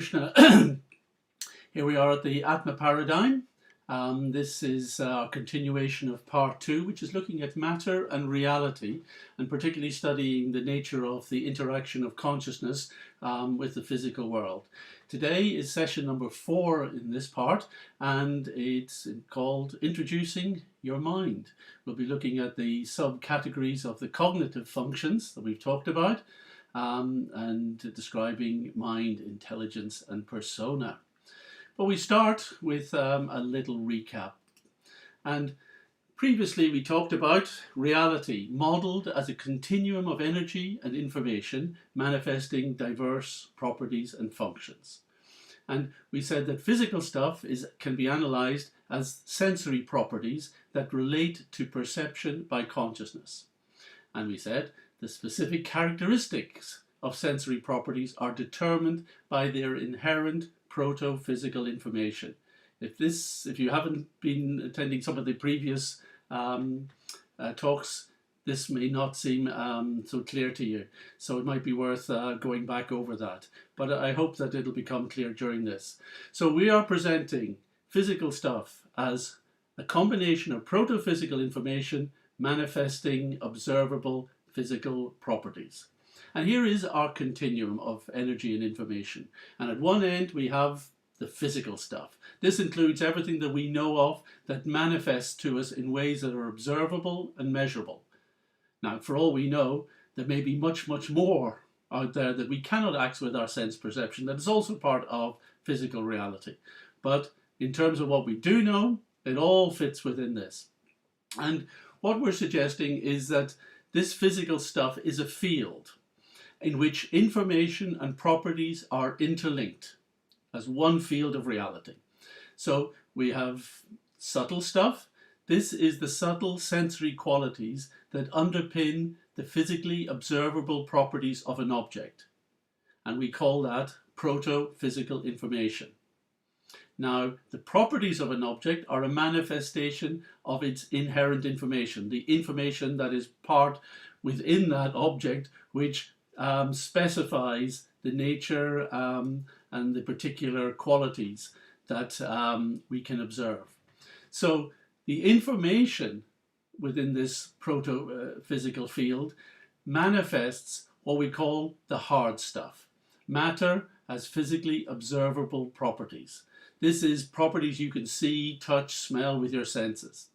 Krishna. Here we are at the Atma Paradigm. This is a continuation of part 2, which is looking at matter and reality, and particularly studying the nature of the interaction of consciousness with the physical world. Today is session number 4 in this part, and it's called Introducing Your Mind. We'll be looking at the subcategories of the cognitive functions that we've talked about, and describing mind, intelligence, and persona. But we start with a little recap. And previously we talked about reality modeled as a continuum of energy and information manifesting diverse properties and functions. And we said that physical stuff can be analysed as sensory properties that relate to perception by consciousness. And we said the specific characteristics of sensory properties are determined by their inherent proto-physical information. If you haven't been attending some of the previous talks, this may not seem so clear to you. So it might be worth going back over that. But I hope that it'll become clear during this. So we are presenting physical stuff as a combination of proto-physical information manifesting observable physical properties. And here is our continuum of energy and information. And at one end we have the physical stuff. This includes everything that we know of that manifests to us in ways that are observable and measurable. Now, for all we know, there may be much, much more out there that we cannot access with our sense perception that is also part of physical reality. But in terms of what we do know, it all fits within this. And what we're suggesting is that this physical stuff is a field in which information and properties are interlinked as one field of reality. So we have subtle stuff. This is the subtle sensory qualities that underpin the physically observable properties of an object. And we call that proto-physical information. Now, the properties of an object are a manifestation of its inherent information, the information that is part within that object, which specifies the nature and the particular qualities that we can observe. So the information within this proto-physical field manifests what we call the hard stuff. Matter has physically observable properties. This is properties you can see, touch, smell with your senses.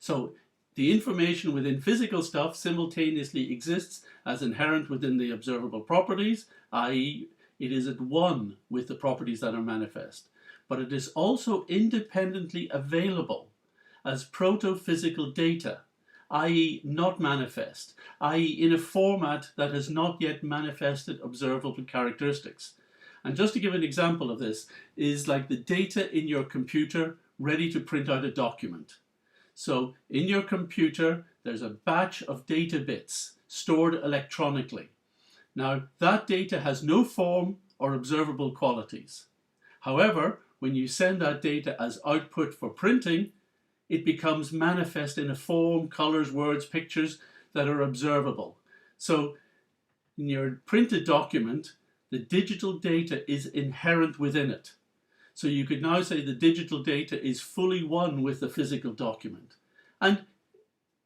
So the information within physical stuff simultaneously exists as inherent within the observable properties, i.e. it is at one with the properties that are manifest. But it is also independently available as proto-physical data, i.e. not manifest, i.e. in a format that has not yet manifested observable characteristics. And just to give an example of this is like the data in your computer ready to print out a document. So in your computer, there's a batch of data bits stored electronically. Now that data has no form or observable qualities. However, when you send that data as output for printing, it becomes manifest in a form, colors, words, pictures that are observable. So in your printed document, the digital data is inherent within it. So you could now say the digital data is fully one with the physical document. And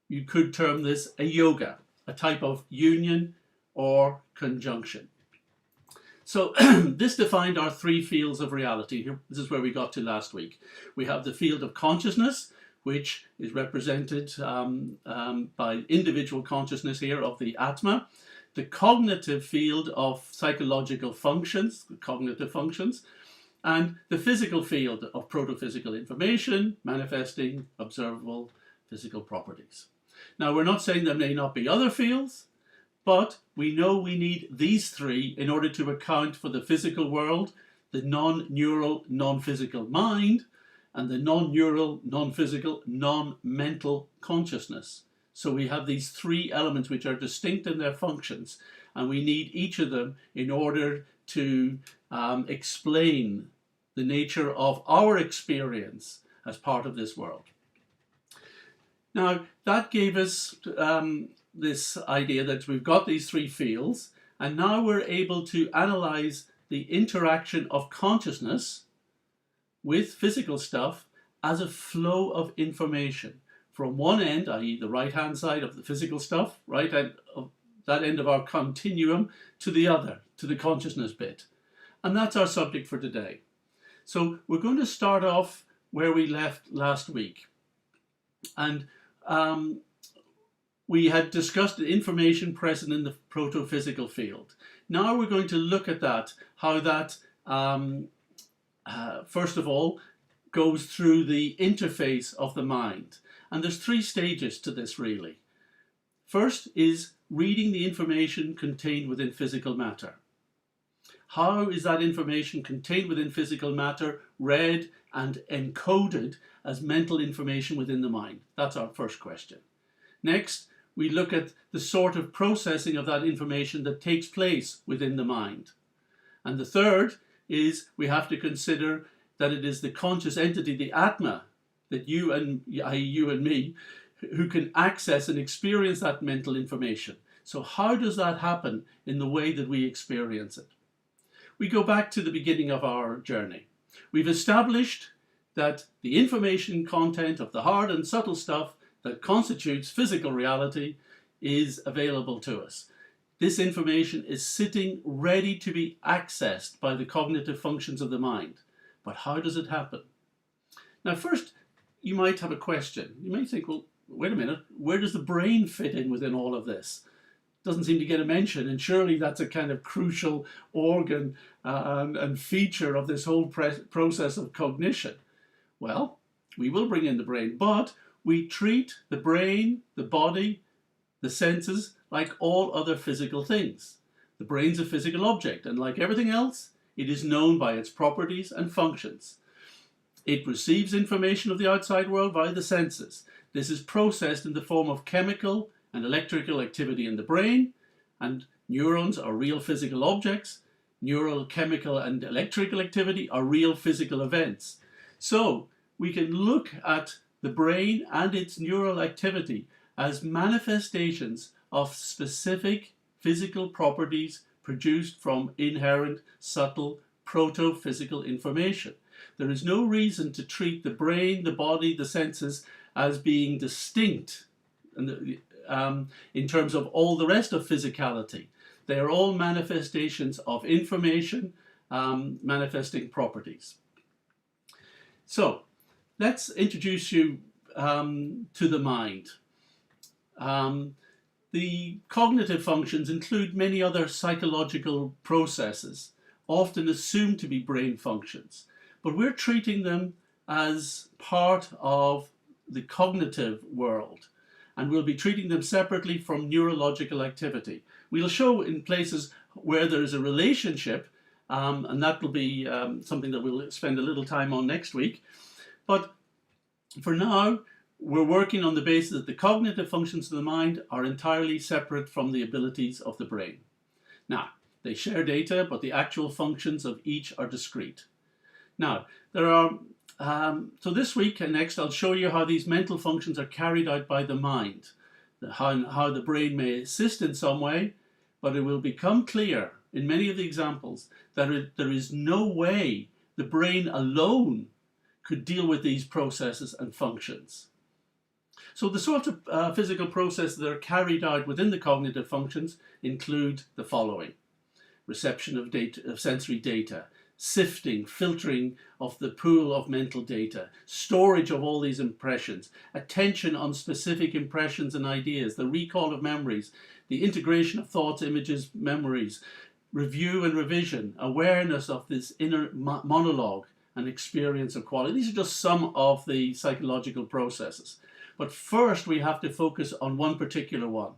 you could term this a yoga, a type of union or conjunction. So this defined our 3 fields of reality. This is where we got to last week. We have the field of consciousness, which is represented by individual consciousness here of the Atma. The cognitive field of psychological functions, cognitive functions, and the physical field of proto-physical information manifesting observable physical properties. Now, we're not saying there may not be other fields, but we know we need these 3 in order to account for the physical world, the non-neural, non-physical mind, and the non-neural, non-physical, non-mental consciousness. So we have these 3 elements which are distinct in their functions, and we need each of them in order to explain the nature of our experience as part of this world. Now, that gave us this idea that we've got these 3 fields, and now we're able to analyze the interaction of consciousness with physical stuff as a flow of information from one end, i.e. the right-hand side of the physical stuff, right, and of that end of our continuum, to the other, to the consciousness bit. And that's our subject for today. So we're going to start off where we left last week. And we had discussed the information present in the proto-physical field. Now we're going to look at that, how that, first of all, goes through the interface of the mind. And there's three stages to this, really. First is reading the information contained within physical matter. How is that information contained within physical matter read and encoded as mental information within the mind? That's our first question. Next, we look at the sort of processing of that information that takes place within the mind. And the third is we have to consider that it is the conscious entity, the Atma, that you and me, who can access and experience that mental information. So how does that happen in the way that we experience it? We go back to the beginning of our journey. We've established that the information content of the hard and subtle stuff that constitutes physical reality is available to us. This information is sitting ready to be accessed by the cognitive functions of the mind. But how does it happen? Now, first, you might have a question. You may think, well, wait a minute, where does the brain fit in within all of this? Doesn't seem to get a mention, and surely that's a kind of crucial organ and feature of this whole process of cognition. Well, we will bring in the brain, but we treat the brain, the body, the senses like all other physical things. The brain's a physical object, and like everything else, it is known by its properties and functions. It receives information of the outside world via the senses. This is processed in the form of chemical and electrical activity in the brain, and neurons are real physical objects. Neural, chemical and electrical activity are real physical events. So we can look at the brain and its neural activity as manifestations of specific physical properties produced from inherent, subtle, proto-physical information. There is no reason to treat the brain, the body, the senses as being distinct in terms of all the rest of physicality. They are all manifestations of information manifesting properties. So let's introduce you to the mind. The cognitive functions include many other psychological processes, often assumed to be brain functions, but we're treating them as part of the cognitive world, and we'll be treating them separately from neurological activity. We'll show in places where there is a relationship, and that will be something that we'll spend a little time on next week. But for now, we're working on the basis that the cognitive functions of the mind are entirely separate from the abilities of the brain. Now, they share data, but the actual functions of each are discrete. Now, there are, so this week and next, I'll show you how these mental functions are carried out by the mind, how the brain may assist in some way, but it will become clear in many of the examples that there is no way the brain alone could deal with these processes and functions. So the sort of physical processes that are carried out within the cognitive functions include the following: reception of data, of sensory data, sifting, filtering of the pool of mental data, storage of all these impressions, attention on specific impressions and ideas, the recall of memories, the integration of thoughts, images, memories, review and revision, awareness of this inner monologue and experience of quality. These are just some of the psychological processes. But first we have to focus on one particular one,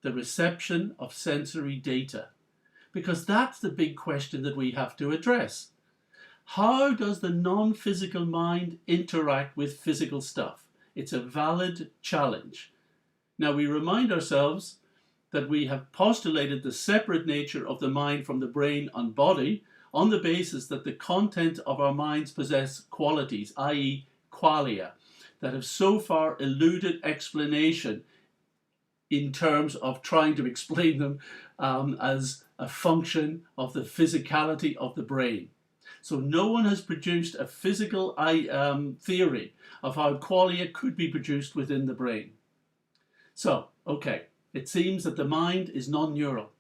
the reception of sensory data, because that's the big question that we have to address. How does the non-physical mind interact with physical stuff? It's a valid challenge. Now we remind ourselves that we have postulated the separate nature of the mind from the brain and body on the basis that the content of our minds possess qualities, i.e. qualia, that have so far eluded explanation in terms of trying to explain them as a function of the physicality of the brain. So no one has produced a physical theory of how qualia could be produced within the brain. So, okay, it seems that the mind is non-neural,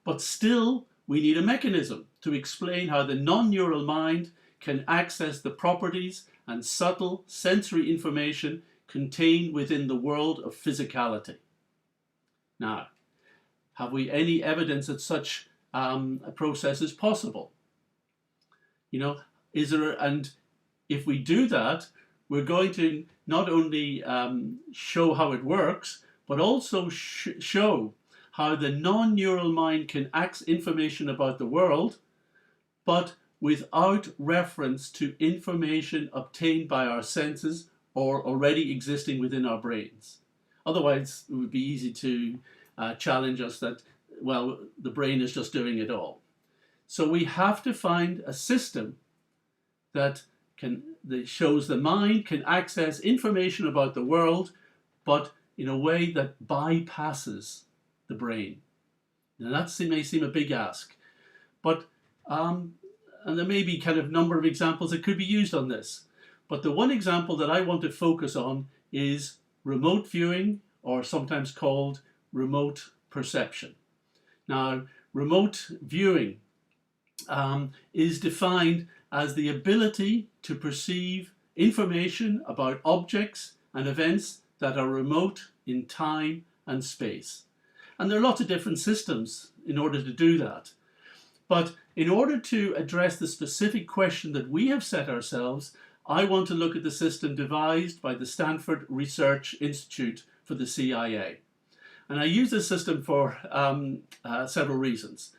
but still we need a mechanism to explain how the non-neural mind can access the properties and subtle sensory information contained within the world of physicality. Now, have we any evidence that such a process is possible? You know, and if we do that, we're going to not only show how it works, but also show how the non-neural mind can access information about the world, but without reference to information obtained by our senses or already existing within our brains. Otherwise, it would be easy to challenge us that, well, the brain is just doing it all. So we have to find a system that shows the mind can access information about the world, but in a way that bypasses the brain. Now that may seem a big ask, but and there may be kind of number of examples that could be used on this. But the one example that I want to focus on is remote viewing, or sometimes called remote perception. Now, remote viewing is defined as the ability to perceive information about objects and events that are remote in time and space. And there are lots of different systems in order to do that. But in order to address the specific question that we have set ourselves, I want to look at the system devised by the Stanford Research Institute for the CIA. And I use this system for several reasons.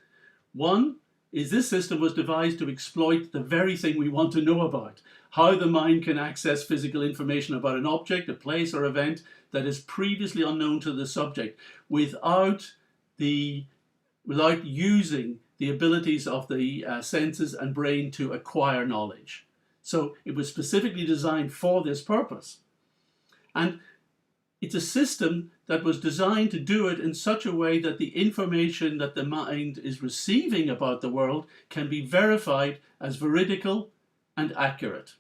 One is this system was devised to exploit the very thing we want to know about, how the mind can access physical information about an object, a place or event that is previously unknown to the subject without using the abilities of the senses and brain to acquire knowledge. So it was specifically designed for this purpose. And it's a system that was designed to do it in such a way that the information that the mind is receiving about the world can be verified as veridical and accurate.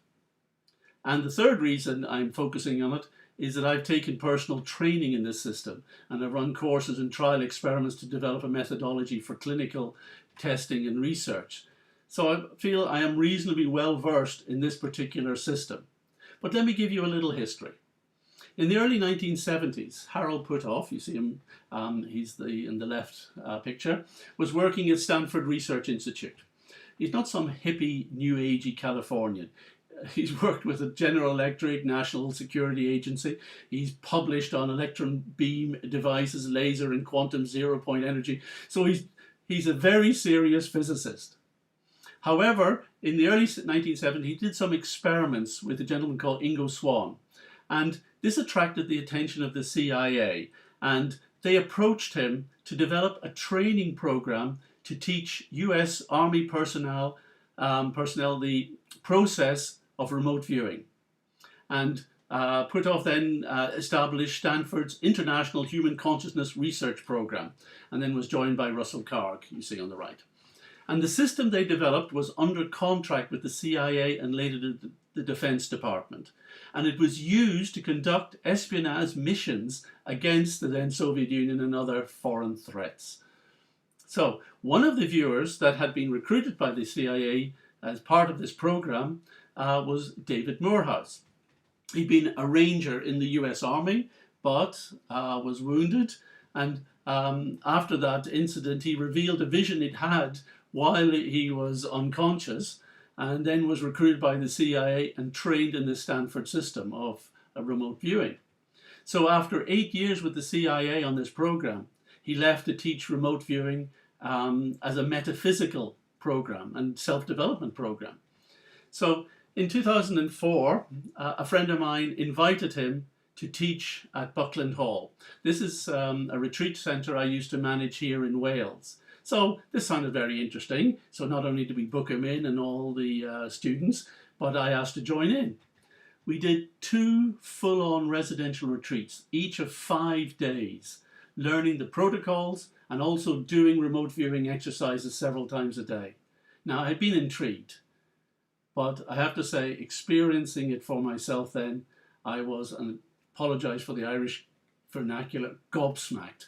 And the third reason I'm focusing on it is that I've taken personal training in this system, and I've run courses and trial experiments to develop a methodology for clinical testing and research. So I feel I am reasonably well versed in this particular system. But let me give you a little history. In the early 1970s, Harold Puthoff, you see him, he's in the left picture, was working at Stanford Research Institute. He's not some hippie, new agey Californian. He's worked with the General Electric, National Security Agency. He's published on electron beam devices, laser and quantum zero-point energy. So he's a very serious physicist. However, in the early 1970s, he did some experiments with a gentleman called Ingo Swann. And this attracted the attention of the CIA. And they approached him to develop a training program to teach US Army personnel the process of remote viewing. And Puthoff then established Stanford's International Human Consciousness Research Program, and then was joined by Russell Karg, you see on the right. And the system they developed was under contract with the CIA and later the Defense Department. And it was used to conduct espionage missions against the then Soviet Union and other foreign threats. So one of the viewers that had been recruited by the CIA as part of this program was David Morehouse. He'd been a ranger in the US Army, but was wounded. And after that incident, he revealed a vision he'd had while he was unconscious, and then was recruited by the CIA and trained in the Stanford system of remote viewing. So after 8 years with the CIA on this program, he left to teach remote viewing as a metaphysical program and self-development program. So in 2004, a friend of mine invited him to teach at Buckland Hall. This is a retreat centre I used to manage here in Wales. So this sounded very interesting. So not only did we book him in and all the students, but I asked to join in. We did 2 full-on residential retreats, each of 5 days. learning the protocols, and also doing remote viewing exercises several times a day. Now, I've been intrigued, but I have to say, experiencing it for myself then, I was, and apologise for the Irish vernacular, gobsmacked.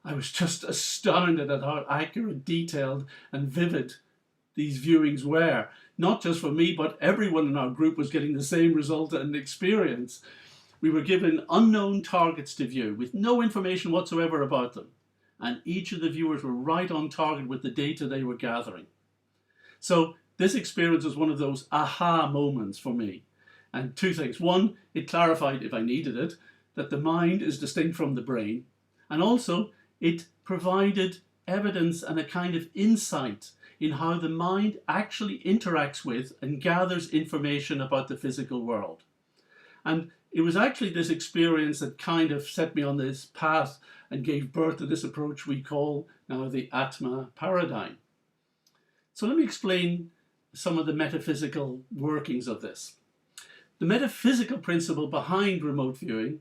I was just astounded at how accurate, detailed, and vivid these viewings were. Not just for me, but everyone in our group was getting the same result and experience. We were given unknown targets to view with no information whatsoever about them. And each of the viewers were right on target with the data they were gathering. So this experience was one of those aha moments for me. And two things. One, it clarified, if I needed it, that the mind is distinct from the brain. And also, it provided evidence and a kind of insight in how the mind actually interacts with and gathers information about the physical world. And it was actually this experience that kind of set me on this path and gave birth to this approach we call now the Atma Paradigm. So let me explain some of the metaphysical workings of this. The metaphysical principle behind remote viewing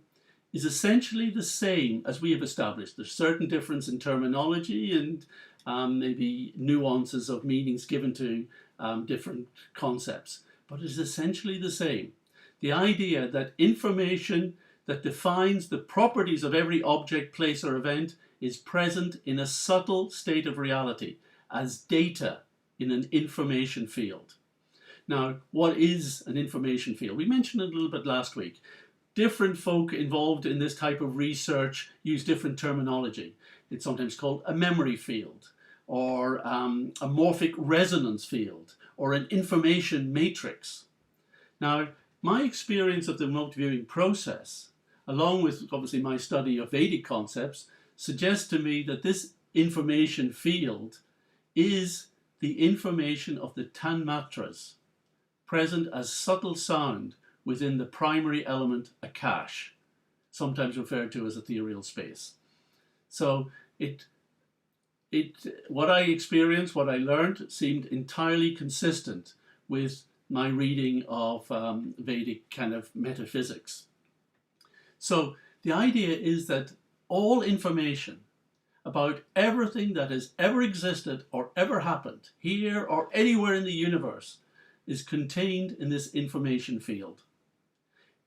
is essentially the same as we have established. There's certain difference in terminology and maybe nuances of meanings given to different concepts, but it's essentially the same. The idea that information that defines the properties of every object, place, or event is present in a subtle state of reality as data in an information field. Now, what is an information field? We mentioned it a little bit last week. Different folk involved in this type of research use different terminology. It's sometimes called a memory field, or a morphic resonance field, or an information matrix. Now, my experience of the remote viewing process, along with obviously my study of Vedic concepts, suggests to me that this information field is the information of the tanmatras, present as subtle sound within the primary element Akash, sometimes referred to as ethereal space. So what I experienced, what I learned, seemed entirely consistent with my reading of Vedic kind of metaphysics. So the idea is that all information about everything that has ever existed or ever happened, here or anywhere in the universe, is contained in this information field.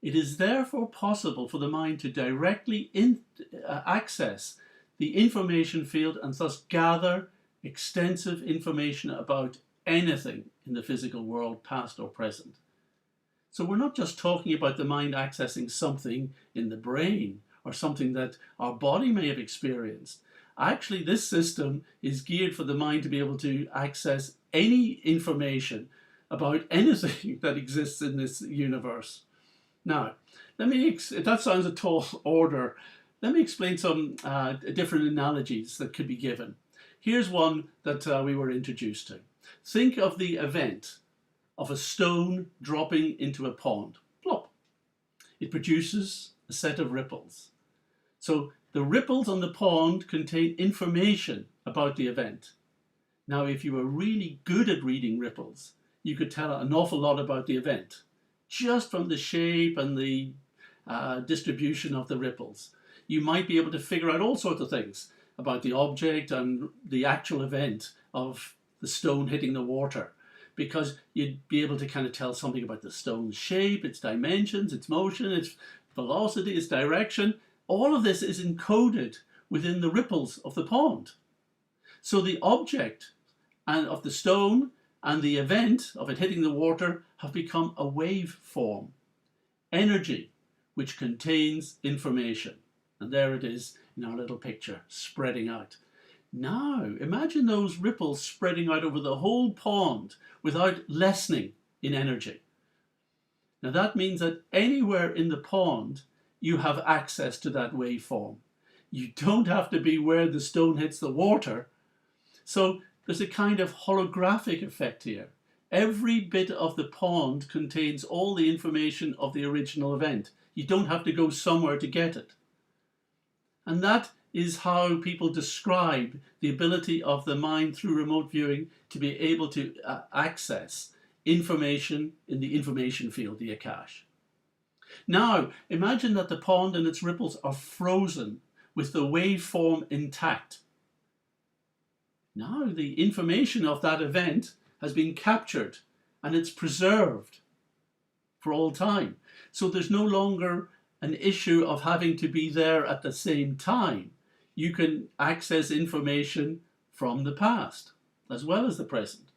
It is therefore possible for the mind to directly access the information field and thus gather extensive information about anything in the physical world, past or present. So we're not just talking about the mind accessing something in the brain or something that our body may have experienced. Actually, this system is geared for the mind to be able to access any information about anything that exists in this universe. Now, that sounds a tall order. Let me explain some different analogies that could be given. Here's one that we were introduced to. Think of the event of a stone dropping into a pond. Plop. It produces a set of ripples. So the ripples on the pond contain information about the event. Now, if you were really good at reading ripples, you could tell an awful lot about the event, just from the shape and the distribution of the ripples. You might be able to figure out all sorts of things about the object and the actual event of the stone hitting the water, because you'd be able to kind of tell something about the stone's shape, its dimensions, its motion, its velocity, its direction. All of this is encoded within the ripples of the pond. So the object of the stone and the event of it hitting the water have become a wave form, energy, which contains information. And there it is in our little picture, spreading out. Now, imagine those ripples spreading out over the whole pond without lessening in energy. Now that means that anywhere in the pond, you have access to that waveform. You don't have to be where the stone hits the water. So there's a kind of holographic effect here. Every bit of the pond contains all the information of the original event. You don't have to go somewhere to get it. And that is how people describe the ability of the mind through remote viewing to be able to access information in the information field, the Akash. Now, imagine that the pond and its ripples are frozen with the waveform intact. Now the information of that event has been captured and it's preserved for all time. So there's no longer an issue of having to be there at the same time. You can access information from the past as well as the present.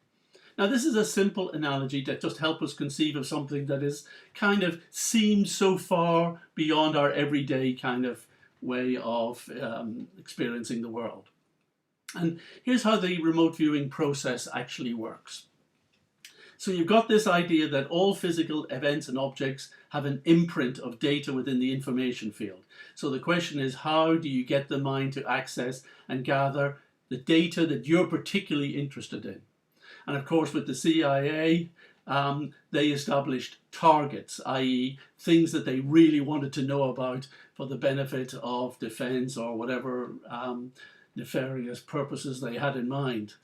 Now this is a simple analogy that just helps us conceive of something that is kind of seems so far beyond our everyday kind of way of experiencing the world. And here's how the remote viewing process actually works. So you've got this idea that all physical events and objects have an imprint of data within the information field. So the question is, how do you get the mind to access and gather the data that you're particularly interested in? And of course, with the CIA, they established targets, i.e. things that they really wanted to know about for the benefit of defense or whatever nefarious purposes they had in mind.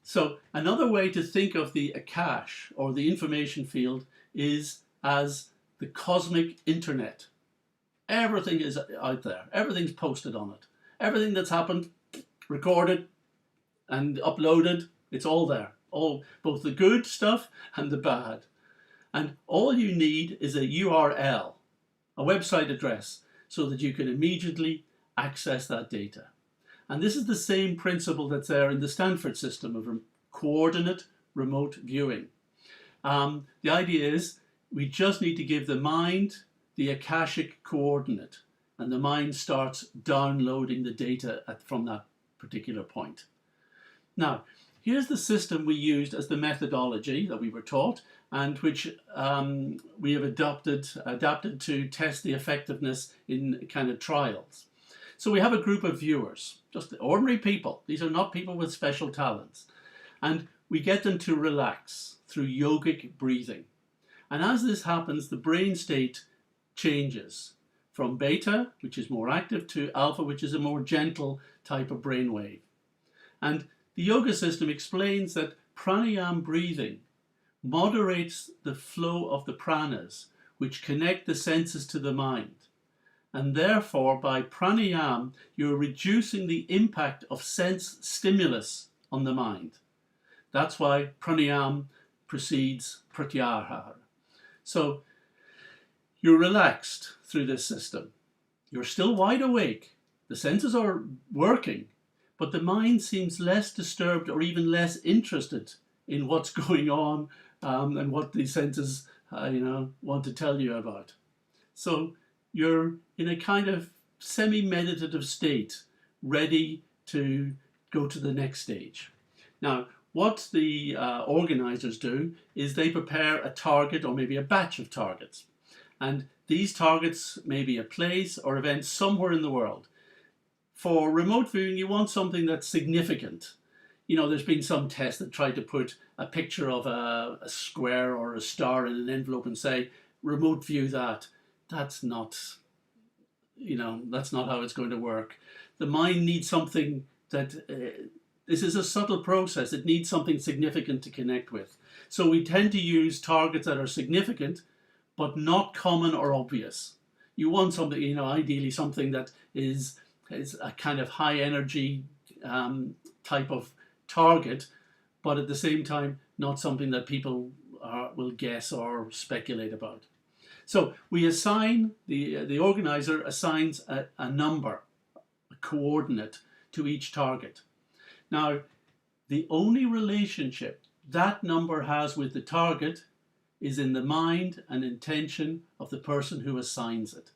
So another way to think of the Akash, or the information field, is as the cosmic internet. Everything is out there. Everything's posted on it. Everything that's happened, recorded and uploaded, it's all there. All, both the good stuff and the bad. And all you need is a URL, a website address, so that you can immediately access that data. And this is the same principle that's there in the Stanford system of coordinate remote viewing. The idea is we just need to give the mind the Akashic coordinate, and the mind starts downloading the data from that particular point. Now, here's the system we used as the methodology that we were taught, and which we have adapted to test the effectiveness in kind of trials. So we have a group of viewers, just ordinary people. These are not people with special talents. And we get them to relax through yogic breathing. And as this happens, the brain state changes from beta, which is more active, to alpha, which is a more gentle type of brainwave. And the yoga system explains that pranayama breathing moderates the flow of the pranas, which connect the senses to the mind. And therefore, by pranayama, you're reducing the impact of sense stimulus on the mind. That's why pranayama precedes pratyahara. So you're relaxed through this system. You're still wide awake. The senses are working, but the mind seems less disturbed or even less interested in what's going on and what the senses want to tell you about. So you're in a kind of semi-meditative state, ready to go to the next stage. Now, what the organizers do is they prepare a target or maybe a batch of targets. And these targets may be a place or event somewhere in the world. For remote viewing, you want something that's significant. You know, there's been some tests that try to put a picture of a square or a star in an envelope and say, remote view that. That's not how it's going to work. The mind needs something that, this is a subtle process. It needs something significant to connect with. So we tend to use targets that are significant, but not common or obvious. You want something, ideally something that is a kind of high energy type of target, but at the same time, not something that people will guess or speculate about. So we assign, the organizer assigns a number, a coordinate to each target. Now, the only relationship that number has with the target is in the mind and intention of the person who assigns it.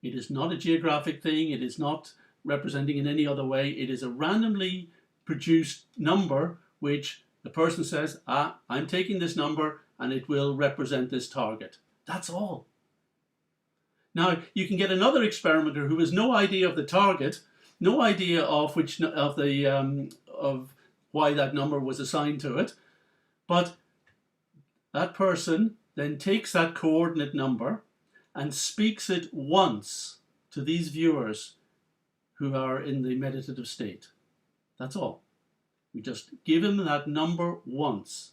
It is not a geographic thing. It is not representing in any other way. It is a randomly produced number which the person says, I'm taking this number and it will represent this target. That's all. Now, you can get another experimenter who has no idea of the target, no idea of why that number was assigned to it, but that person then takes that coordinate number and speaks it once to these viewers who are in the meditative state. That's all. We just give them that number once.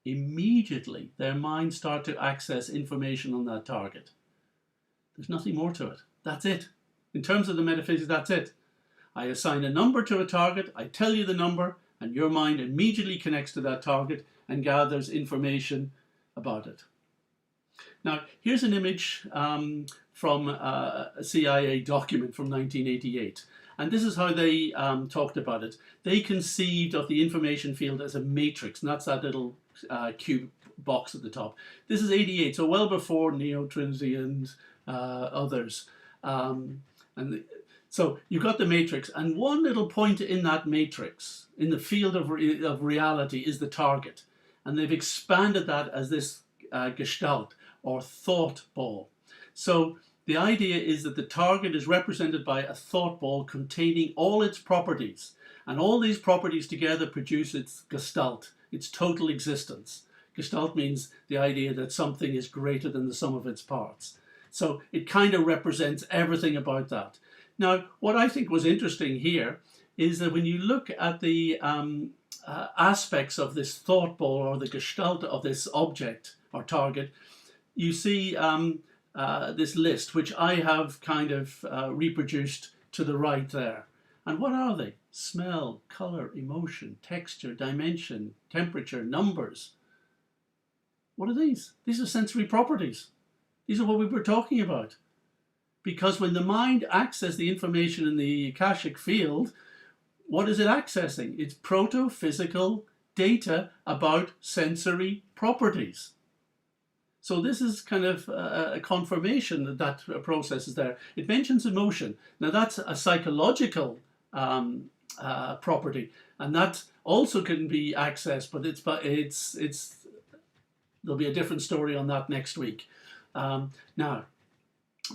Immediately, their minds start to access information on that target. There's nothing more to it. That's it. In terms of the metaphysics, that's it. I assign a number to a target, I tell you the number, and your mind immediately connects to that target and gathers information about it. Now, here's an image from a CIA document from 1988. And this is how they talked about it. They conceived of the information field as a matrix, and that's that little cube box at the top. This is 88, so well before Neo, Trinity, and others. So you've got the matrix, and one little point in that matrix, in the field of reality, is the target. And they've expanded that as this gestalt, or thought ball. So the idea is that the target is represented by a thought ball containing all its properties. And all these properties together produce its gestalt, its total existence. Gestalt means the idea that something is greater than the sum of its parts. So it kind of represents everything about that. Now, what I think was interesting here is that when you look at the aspects of this thought ball, or the gestalt of this object or target, you see this list, which I have kind of reproduced to the right there. And what are they? Smell, color, emotion, texture, dimension, temperature, numbers. What are these? These are sensory properties. These are what we were talking about. Because when the mind accesses the information in the Akashic field, what is it accessing? It's proto-physical data about sensory properties. So this is kind of a confirmation that that process is there. It mentions emotion. Now that's a psychological property, and that also can be accessed, but there'll be a different story on that next week. Now,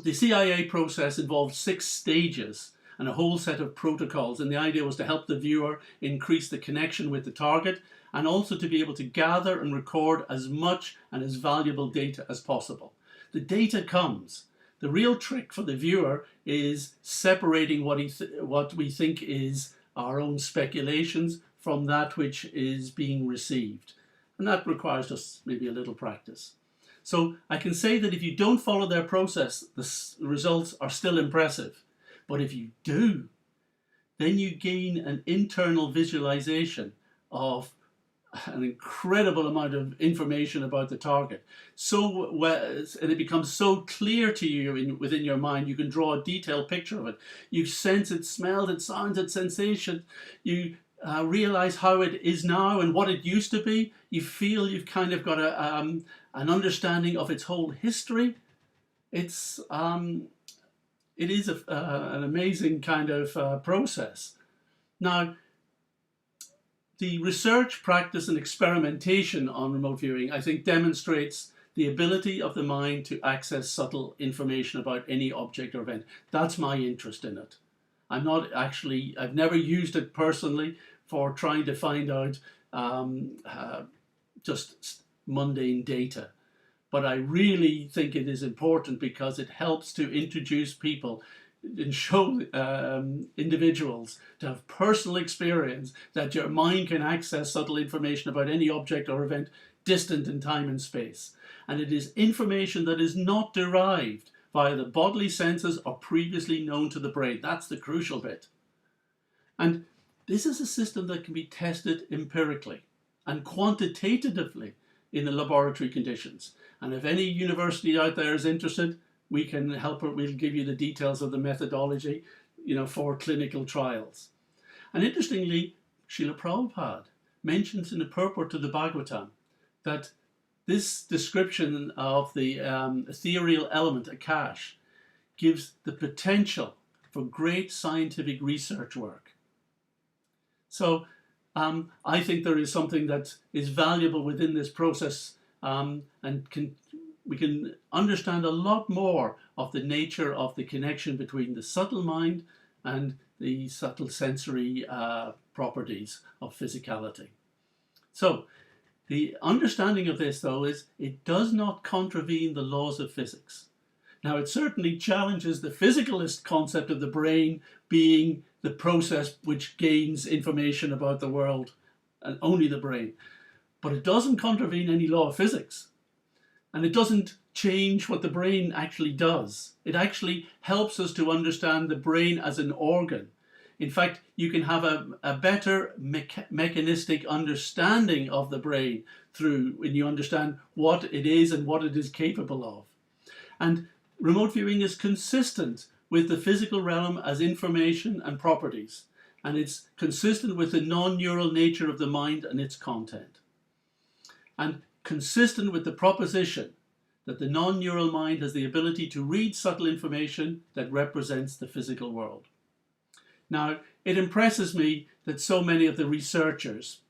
the CIA process involved 6 stages and a whole set of protocols, and the idea was to help the viewer increase the connection with the target, and also to be able to gather and record as much and as valuable data as possible. The data comes. The real trick for the viewer is separating what we think is our own speculations from that which is being received. And that requires just maybe a little practice. So I can say that if you don't follow their process, the results are still impressive. But if you do, then you gain an internal visualization of an incredible amount of information about the target. And it becomes so clear to you within your mind, you can draw a detailed picture of it. You sense it, smell it, sound it, sensation. You realize how it is now and what it used to be. You feel you've kind of got an understanding of its whole history. It is an amazing kind of process. Now, the research, practice, and experimentation on remote viewing, I think, demonstrates the ability of the mind to access subtle information about any object or event. That's my interest in it. I've never used it personally for trying to find out just mundane data. But I really think it is important because it helps to introduce people and show individuals to have personal experience that your mind can access subtle information about any object or event distant in time and space. And it is information that is not derived via the bodily senses or previously known to the brain. That's the crucial bit. And this is a system that can be tested empirically and quantitatively in the laboratory conditions. And if any university out there is interested, we can help her. We'll give you the details of the methodology, for clinical trials. And interestingly, Srila Prabhupada mentions in the purport to the Bhagavatam that this description of the ethereal element, Akash, gives the potential for great scientific research work. So I think there is something that is valuable within this process, and we can understand a lot more of the nature of the connection between the subtle mind and the subtle sensory properties of physicality. So the understanding of this, though, is it does not contravene the laws of physics. Now, it certainly challenges the physicalist concept of the brain being the process which gains information about the world, and only the brain. But it doesn't contravene any law of physics. And it doesn't change what the brain actually does. It actually helps us to understand the brain as an organ. In fact, you can have a better mechanistic understanding of the brain through when you understand what it is and what it is capable of. And remote viewing is consistent with the physical realm as information and properties. And it's consistent with the non-neural nature of the mind and its content. And consistent with the proposition that the non-neural mind has the ability to read subtle information that represents the physical world. Now, it impresses me that so many of the researchers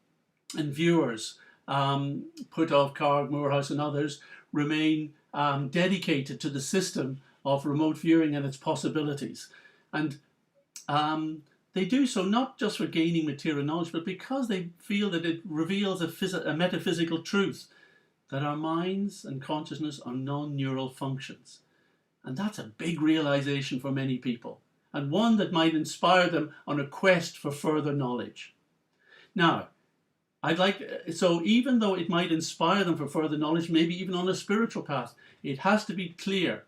and viewers, Puthoff, Moorhouse and others, remain dedicated to the system of remote viewing and its possibilities. And they do so not just for gaining material knowledge, but because they feel that it reveals a metaphysical truth, that our minds and consciousness are non-neural functions. And that's a big realization for many people, and one that might inspire them on a quest for further knowledge. Now, so even though it might inspire them for further knowledge, maybe even on a spiritual path, it has to be clear.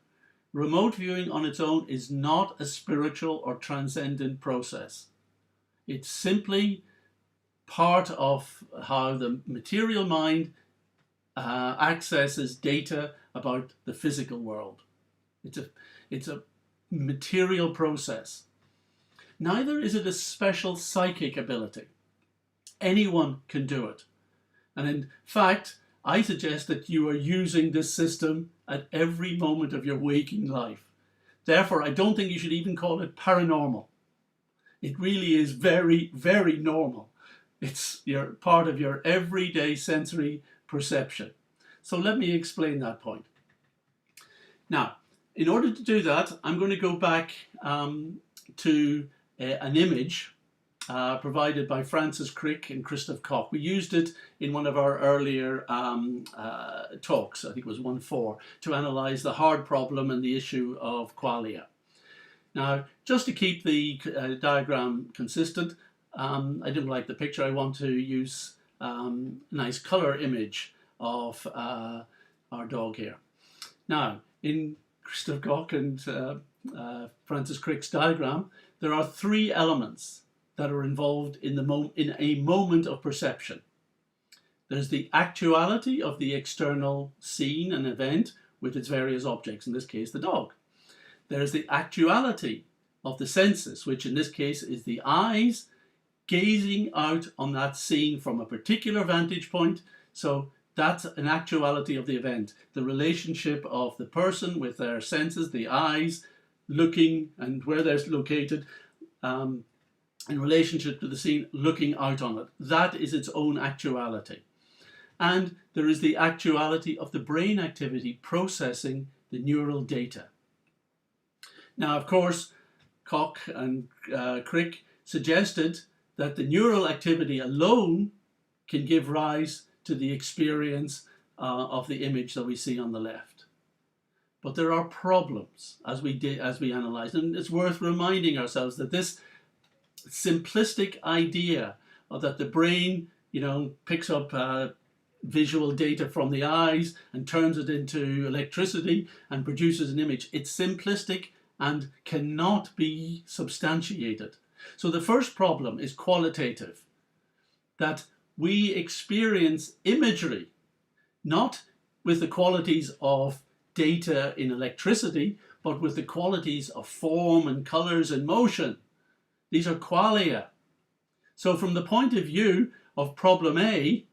Remote viewing on its own is not a spiritual or transcendent process. It's simply part of how the material mind accesses data about the physical world. It's a material process. Neither is it a special psychic ability. Anyone can do it. And in fact, I suggest that you are using this system at every moment of your waking life. Therefore, I don't think you should even call it paranormal. It really is very, very normal. It's part of your everyday sensory perception. So let me explain that point. Now, in order to do that, I'm going to go back to an image provided by Francis Crick and Christoph Koch. We used it in one of our earlier talks, I think it was 1.4, to analyze the hard problem and the issue of qualia. Now, just to keep the diagram consistent, I didn't like the picture. I want to use a nice color image of our dog here. Now, in Christoph Koch and Francis Crick's diagram, there are three elements that are involved in a moment of perception. There's the actuality of the external scene and event with its various objects, in this case the dog. There's the actuality of the senses, which in this case is the eyes gazing out on that scene from a particular vantage point. So that's an actuality of the event, the relationship of the person with their senses, the eyes looking and where they're located, in relationship to the scene, looking out on it. That is its own actuality. And there is the actuality of the brain activity processing the neural data. Now, of course, Koch and Crick suggested that the neural activity alone can give rise to the experience of the image that we see on the left. But there are problems as we analyze, and it's worth reminding ourselves that this simplistic idea that the brain, picks up visual data from the eyes and turns it into electricity and produces an image. It's simplistic and cannot be substantiated. So the first problem is qualitative, that we experience imagery not with the qualities of data in electricity, but with the qualities of form and colors and motion. These are qualia. So from the point of view of problem A,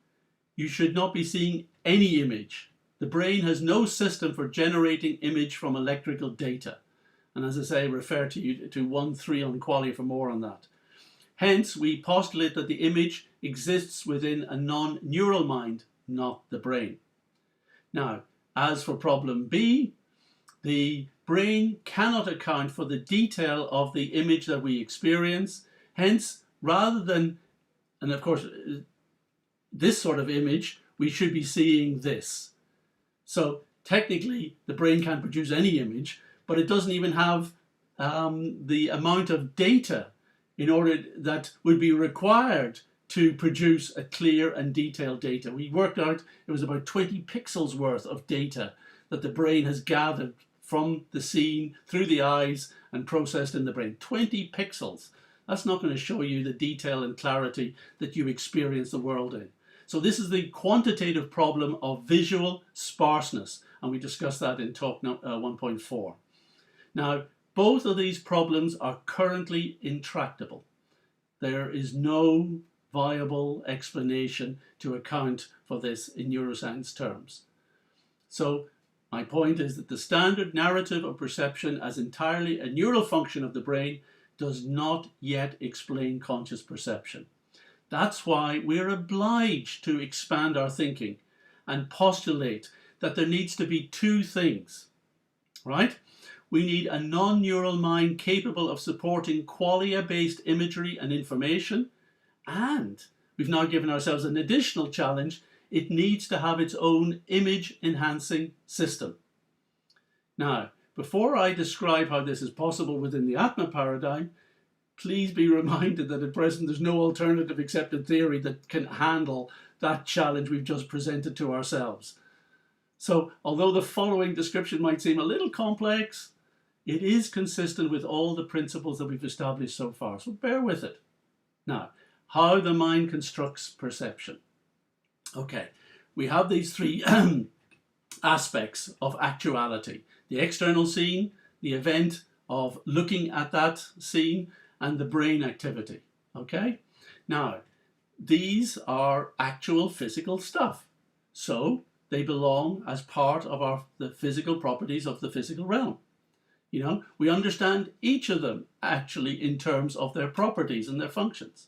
you should not be seeing any image. The brain has no system for generating image from electrical data. And as I say, refer to 1.3 on qualia for more on that. Hence, we postulate that the image exists within a non-neural mind, not the brain. Now, as for problem B, the brain cannot account for the detail of the image that we experience. Hence, rather than, and of course, this sort of image, we should be seeing this. So technically, the brain can't produce any image, but it doesn't even have the amount of data in order that would be required to produce a clear and detailed data. We worked out it was about 20 pixels worth of data that the brain has gathered from the scene through the eyes and processed in the brain. 20 pixels. That's not going to show you the detail and clarity that you experience the world in. So this is the quantitative problem of visual sparseness, and we discussed that in talk 1.4. Now, both of these problems are currently intractable. There is no viable explanation to account for this in neuroscience terms. So my point is that the standard narrative of perception as entirely a neural function of the brain does not yet explain conscious perception. That's why we're obliged to expand our thinking and postulate that there needs to be two things, right? We need a non-neural mind capable of supporting qualia-based imagery and information, and we've now given ourselves an additional challenge. It needs to have its own image-enhancing system. Now, before I describe how this is possible within the Atma paradigm, please be reminded that at present there's no alternative accepted theory that can handle that challenge we've just presented to ourselves. So, although the following description might seem a little complex, it is consistent with all the principles that we've established so far, so bear with it. Now, how the mind constructs perception. Okay, we have these three aspects of actuality. The external scene, the event of looking at that scene, and the brain activity. Okay? Now, these are actual physical stuff. So, they belong as part of the physical properties of the physical realm. You know, we understand each of them actually in terms of their properties and their functions.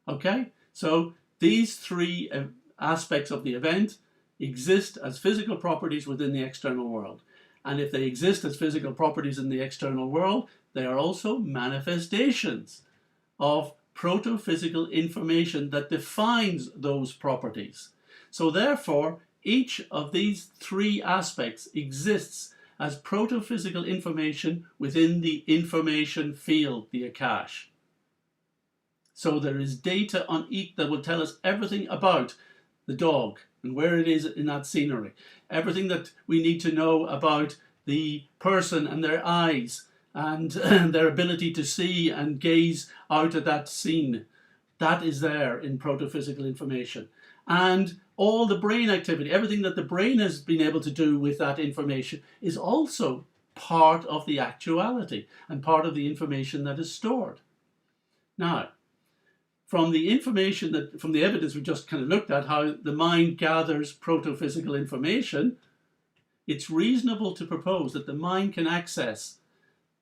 Okay? So, these three aspects of the event exist as physical properties within the external world. And if they exist as physical properties in the external world, they are also manifestations of proto-physical information that defines those properties. So therefore, each of these three aspects exists as proto-physical information within the information field, the Akash. So there is data on each that will tell us everything about the dog and where it is in that scenery. Everything that we need to know about the person and their eyes and their ability to see and gaze out at that scene. That is there in proto-physical information. And all the brain activity, everything that the brain has been able to do with that information is also part of the actuality and part of the information that is stored. Now, from the evidence we just kind of looked at, how the mind gathers proto-physical information, it's reasonable to propose that the mind can access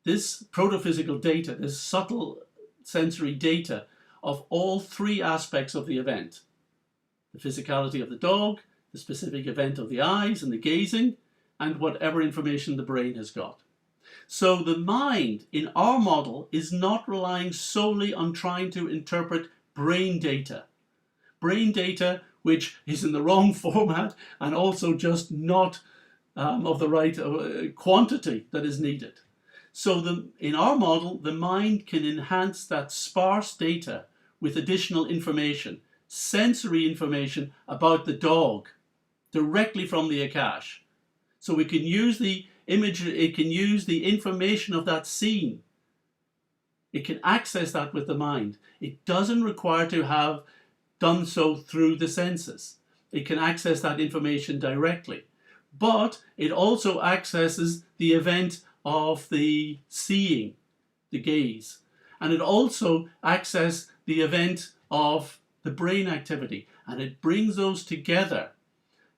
this proto-physical data, this subtle sensory data of all three aspects of the event. The physicality of the dog, the specific event of the eyes and the gazing, and whatever information the brain has got. So the mind in our model is not relying solely on trying to interpret brain data. Brain data which is in the wrong format and also just not of the right quantity that is needed. So in our model, the mind can enhance that sparse data with additional information, sensory information about the dog directly from the Akash. So we can use the imagery, it can use the information of that scene. It can access that with the mind. It doesn't require to have done so through the senses. It can access that information directly. But it also accesses the event of the seeing, the gaze. And it also accesses the event of the brain activity. And it brings those together.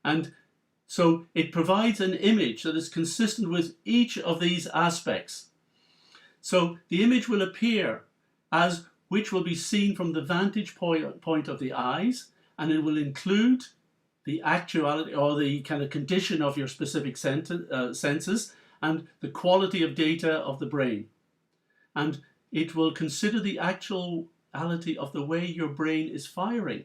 And so it provides an image that is consistent with each of these aspects. So the image will appear as which will be seen from the vantage point of the eyes, and it will include the actuality or the kind of condition of your specific senses and the quality of data of the brain. And it will consider the actuality of the way your brain is firing.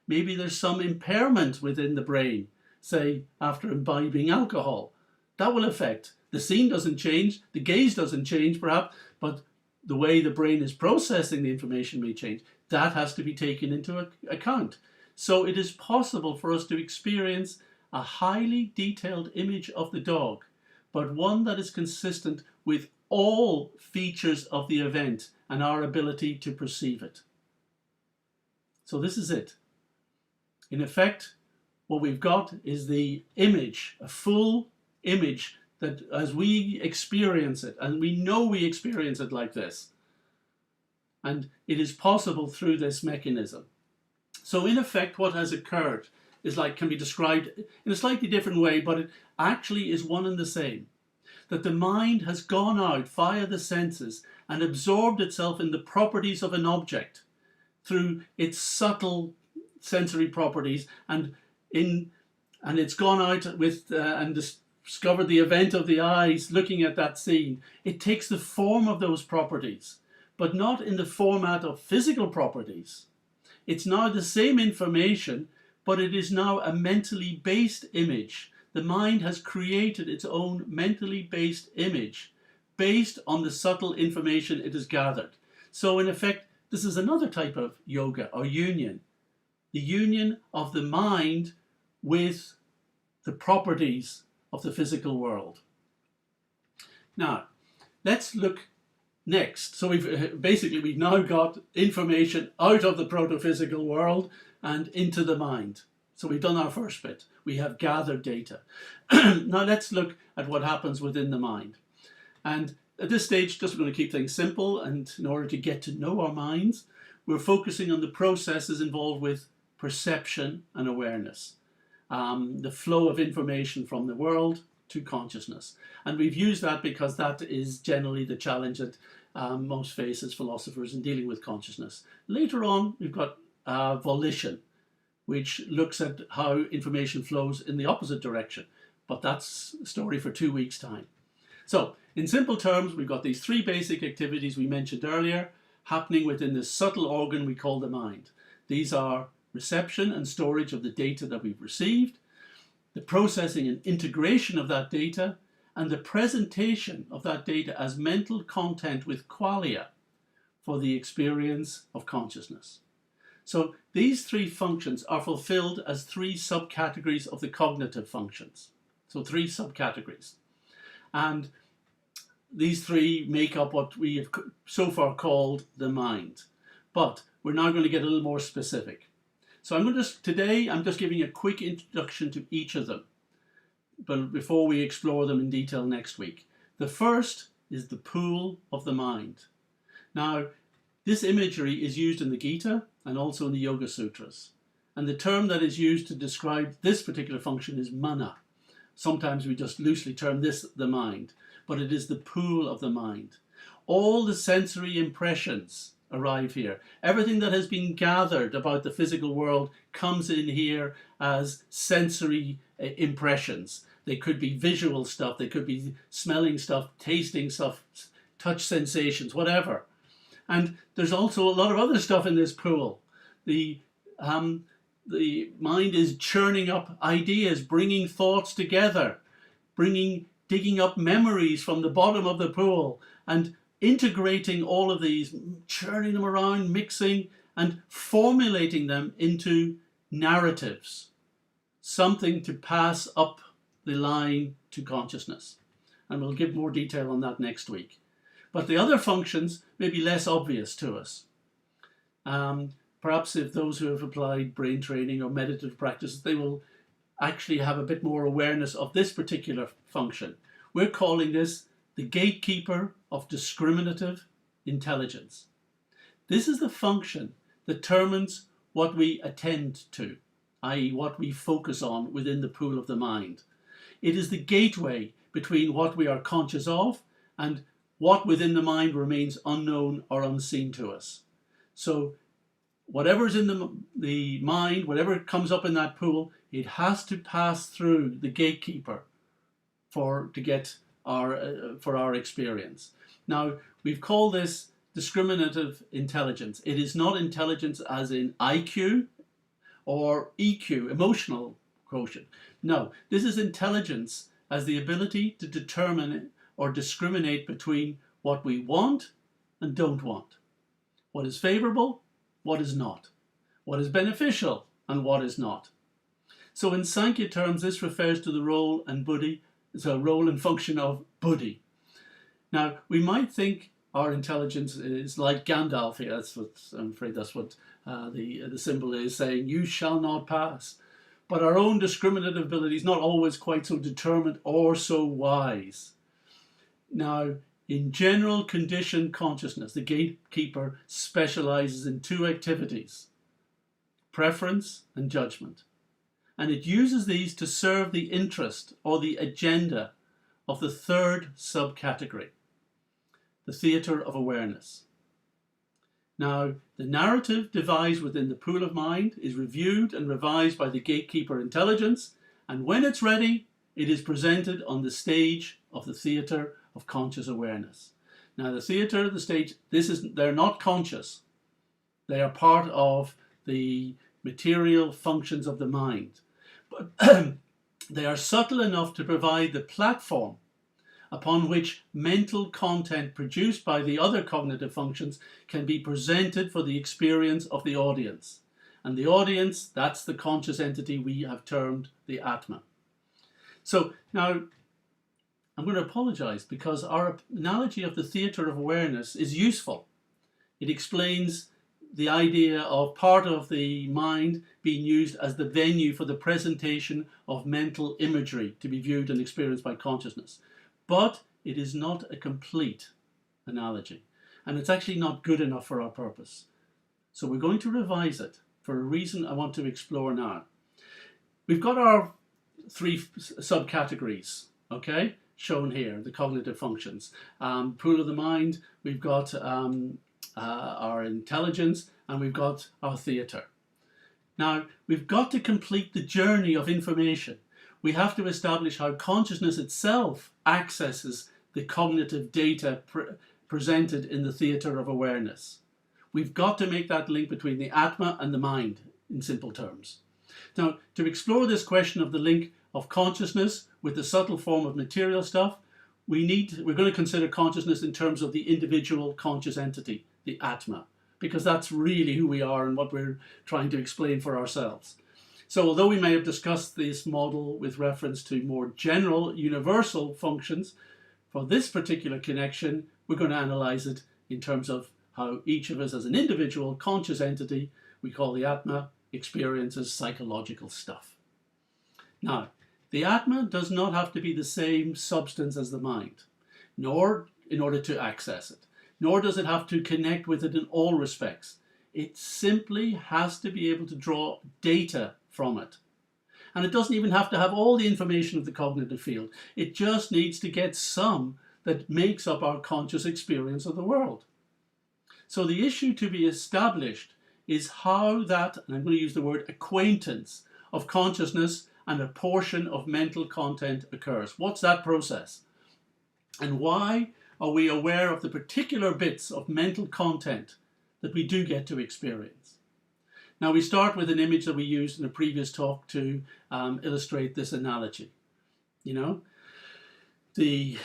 Maybe there's some impairment within the brain, say after imbibing alcohol. That will affect. The scene doesn't change, the gaze doesn't change perhaps, but the way the brain is processing the information may change. That has to be taken into account. So it is possible for us to experience a highly detailed image of the dog, but one that is consistent with all features of the event and our ability to perceive it. So this is it. In effect, what we've got is the image, a full image that as we experience it, and we know we experience it like this, and it is possible through this mechanism. So in effect, what has occurred is can be described in a slightly different way, but it actually is one and the same. That the mind has gone out via the senses and absorbed itself in the properties of an object through its subtle sensory properties, and it's gone out with and discovered the event of the eyes looking at that scene. It takes the form of those properties, but not in the format of physical properties. It's now the same information, but it is now a mentally based image. The mind has created its own mentally based image based on the subtle information it has gathered. So in effect, this is another type of yoga or union. The union of the mind with the properties of the physical world. Now, let's look next. So we've now got information out of the proto-physical world and into the mind. So we've done our first bit. We have gathered data. Now let's look at what happens within the mind. And at this stage, just going to keep things simple, and in order to get to know our minds, we're focusing on the processes involved with perception and awareness, the flow of information from the world to consciousness. And we've used that because that is generally the challenge that most face as philosophers in dealing with consciousness. Later on, we've got volition, which looks at how information flows in the opposite direction. But that's a story for 2 weeks' time. So, in simple terms, we've got these three basic activities we mentioned earlier happening within this subtle organ we call the mind. These are reception and storage of the data that we've received, the processing and integration of that data, and the presentation of that data as mental content with qualia for the experience of consciousness. So these three functions are fulfilled as three subcategories of the cognitive functions. So three subcategories. And these three make up what we have so far called the mind. But we're now going to get a little more specific. So today I'm just giving a quick introduction to each of them, but before we explore them in detail next week. The first is the pool of the mind. Now, this imagery is used in the Gita and also in the Yoga Sutras. And the term that is used to describe this particular function is mana. Sometimes we just loosely term this the mind, but it is the pool of the mind. All the sensory impressions arrive here. Everything that has been gathered about the physical world comes in here as sensory impressions. They could be visual stuff, they could be smelling stuff, tasting stuff, touch sensations, whatever. And there's also a lot of other stuff in this pool. The mind is churning up ideas, bringing thoughts together, digging up memories from the bottom of the pool, and integrating all of these, churning them around, mixing, and formulating them into narratives, something to pass up the line to consciousness. And we'll give more detail on that next week. But the other functions may be less obvious to us. Perhaps if those who have applied brain training or meditative practices, they will actually have a bit more awareness of this particular function. We're calling this the gatekeeper of discriminative intelligence. This is the function that determines what we attend to, i.e. what we focus on within the pool of the mind. It is the gateway between what we are conscious of and what within the mind remains unknown or unseen to us. So whatever's in the mind, whatever comes up in that pool, it has to pass through the gatekeeper for our experience. Now, we've called this discriminative intelligence. It is not intelligence as in IQ or EQ, emotional quotient. No, this is intelligence as the ability to determine or discriminate between what we want and don't want, what is favorable, what is not, what is beneficial and what is not. So in Sankhya terms, this refers to the role and function of buddhi. Now, we might think our intelligence is like Gandalf here. I'm afraid that's what the symbol is, saying, you shall not pass. But our own discriminative ability is not always quite so determined or so wise. Now, in general conditioned consciousness, the gatekeeper specializes in two activities, preference and judgment. And it uses these to serve the interest or the agenda of the third subcategory, the theatre of awareness. Now, the narrative devised within the pool of mind is reviewed and revised by the gatekeeper intelligence, and when it's ready, it is presented on the stage of the theatre of conscious awareness. Now, the theatre, the stage, they're not conscious. They are part of the material functions of the mind. But they are subtle enough to provide the platform upon which mental content produced by the other cognitive functions can be presented for the experience of the audience. And the audience, that's the conscious entity we have termed the Atma. So now, I'm going to apologize because our analogy of the theatre of awareness is useful. It explains the idea of part of the mind being used as the venue for the presentation of mental imagery to be viewed and experienced by consciousness. But it is not a complete analogy, and it's actually not good enough for our purpose. So we're going to revise it for a reason I want to explore now. We've got our three subcategories, okay, shown here, the cognitive functions. Pool of the mind, we've got our intelligence, and we've got our theatre. Now, we've got to complete the journey of information. We have to establish how consciousness itself accesses the cognitive data presented in the theatre of awareness. We've got to make that link between the Atma and the mind, in simple terms. Now, to explore this question of the link of consciousness with the subtle form of material stuff, we're going to consider consciousness in terms of the individual conscious entity, the Atma, because that's really who we are and what we're trying to explain for ourselves. So although we may have discussed this model with reference to more general, universal functions, for this particular connection, we're going to analyze it in terms of how each of us as an individual conscious entity, we call the Atma, experiences psychological stuff. Now, the Atma does not have to be the same substance as the mind, nor in order to access it, nor does it have to connect with it in all respects. It simply has to be able to draw data from it. And it doesn't even have to have all the information of the cognitive field. It just needs to get some that makes up our conscious experience of the world. So the issue to be established is how that, and I'm going to use the word acquaintance, of consciousness and a portion of mental content occurs. What's that process? And why are we aware of the particular bits of mental content that we do get to experience? Now, we start with an image that we used in a previous talk to illustrate this analogy. You know, the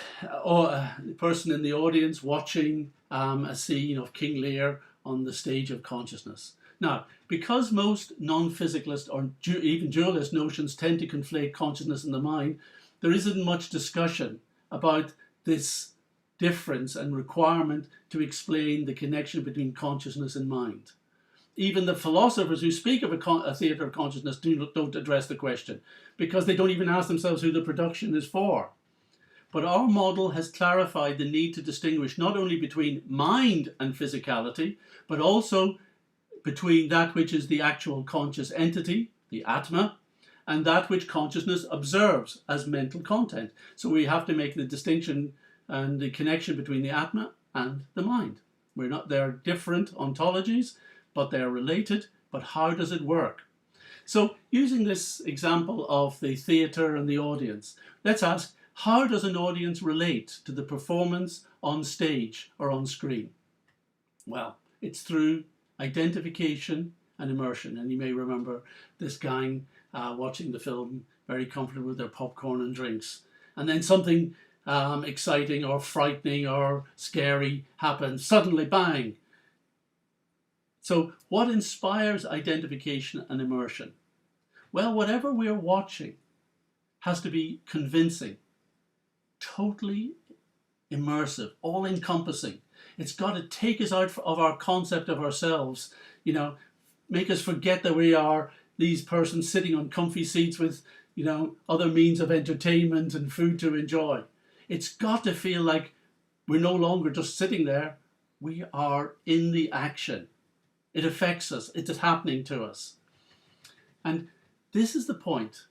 person in the audience watching a scene of King Lear on the stage of consciousness. Now, because most non-physicalist or even dualist notions tend to conflate consciousness and the mind, there isn't much discussion about this difference and requirement to explain the connection between consciousness and mind. Even the philosophers who speak of a theatre of consciousness don't address the question, because they don't even ask themselves who the production is for. But our model has clarified the need to distinguish not only between mind and physicality, but also between that which is the actual conscious entity, the Atma, and that which consciousness observes as mental content. So we have to make the distinction and the connection between the Atma and the mind. They're different ontologies, but they're related. But how does it work? So using this example of the theatre and the audience, let's ask, how does an audience relate to the performance on stage or on screen? Well, it's through identification and immersion. And you may remember this gang watching the film very comfortable with their popcorn and drinks. And then something exciting or frightening or scary happens. Suddenly, bang. So what inspires identification and immersion? Well, whatever we're watching has to be convincing, totally immersive, all-encompassing. It's got to take us out of our concept of ourselves, make us forget that we are these persons sitting on comfy seats with, other means of entertainment and food to enjoy. It's got to feel like we're no longer just sitting there. We are in the action. It affects us. It's happening to us. And this is the point,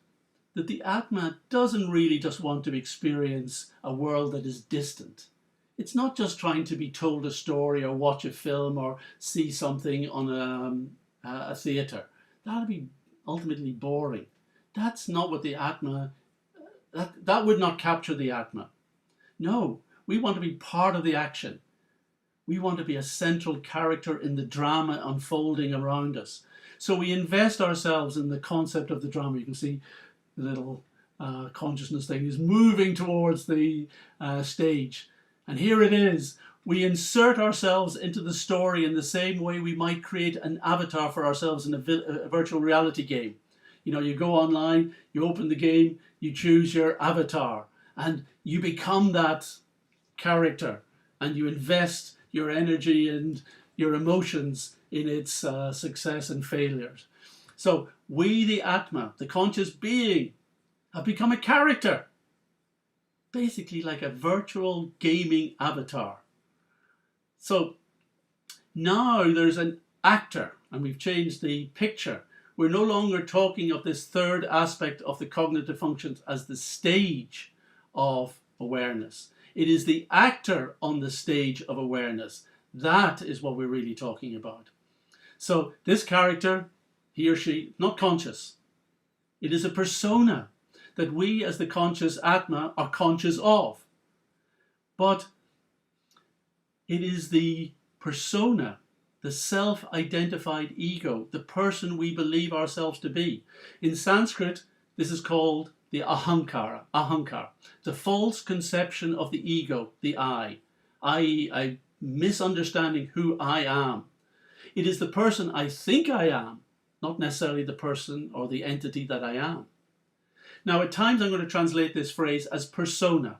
that the Atma doesn't really just want to experience a world that is distant. It's not just trying to be told a story or watch a film or see something on a theatre. That would be ultimately boring. That's not what the Atma, that would not capture the Atma. No, we want to be part of the action. We want to be a central character in the drama unfolding around us. So we invest ourselves in the concept of the drama. You can see the little consciousness thing is moving towards the stage. And here it is. We insert ourselves into the story in the same way we might create an avatar for ourselves in a virtual reality game. You go online, you open the game, you choose your avatar, and you become that character, and you invest your energy and your emotions in its success and failures. So we, the Atma, the conscious being, have become a character, basically like a virtual gaming avatar. So now there's an actor, and we've changed the picture. We're no longer talking of this third aspect of the cognitive functions as the stage of awareness. It is the actor on the stage of awareness. That is what we're really talking about. So this character, he or she, not conscious. It is a persona that we as the conscious Atma are conscious of. But it is the persona, the self-identified ego, the person we believe ourselves to be. In Sanskrit, this is called the AHANKARA, the false conception of the ego, the I, i.e. a misunderstanding who I am. It is the person I think I am, not necessarily the person or the entity that I am. Now, at times I'm going to translate this phrase as persona,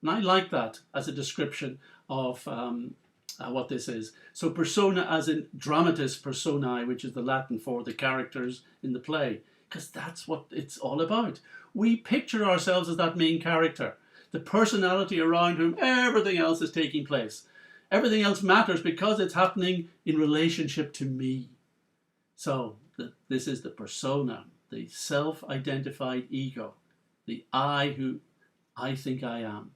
and I like that as a description of what this is. So persona as in dramatis personae, which is the Latin for the characters in the play, because that's what it's all about. We picture ourselves as that main character, the personality around whom everything else is taking place. Everything else matters because it's happening in relationship to me. So this is the persona, the self-identified ego, the I who I think I am.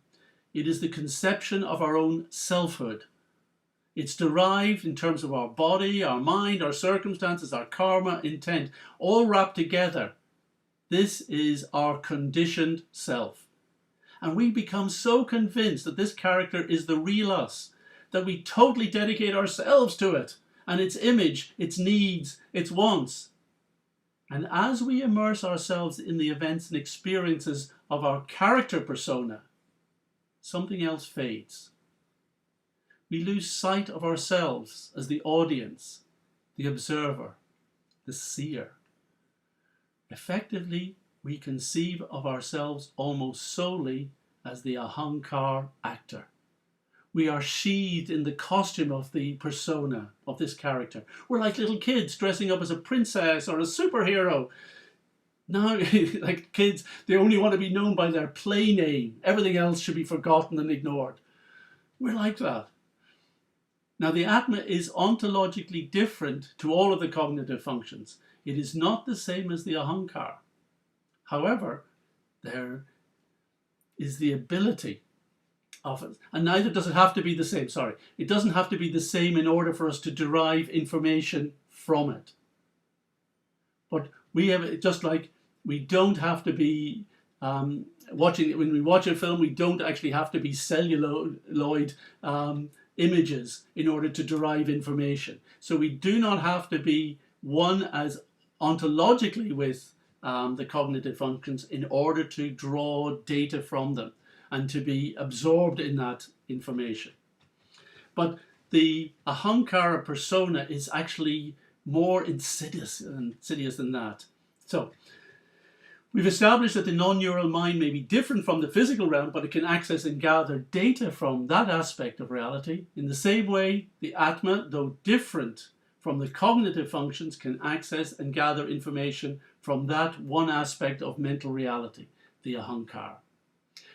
It is the conception of our own selfhood. It's derived in terms of our body, our mind, our circumstances, our karma, intent, all wrapped together. This is our conditioned self. And we become so convinced that this character is the real us, that we totally dedicate ourselves to it and its image, its needs, its wants. And as we immerse ourselves in the events and experiences of our character persona, something else fades. We lose sight of ourselves as the audience, the observer, the seer. Effectively, we conceive of ourselves almost solely as the Ahankar actor. We are sheathed in the costume of the persona of this character. We're like little kids dressing up as a princess or a superhero. Now, like kids, they only want to be known by their play name. Everything else should be forgotten and ignored. We're like that. Now, the Atma is ontologically different to all of the cognitive functions. It is not the same as the Ahankar. However, there is the ability of it, and neither does it have to be the same. It doesn't have to be the same in order for us to derive information from it. But we have it, just like we don't have to be watching, when we watch a film, we don't actually have to be celluloid images in order to derive information. So we do not have to be one as ontologically with the cognitive functions in order to draw data from them and to be absorbed in that information. But the Ahankara persona is actually more insidious than that. So We've established that the non-neural mind may be different from the physical realm, but it can access and gather data from that aspect of reality. In the same way, the Atma, though different from the cognitive functions, can access and gather information from that one aspect of mental reality, the Ahankara.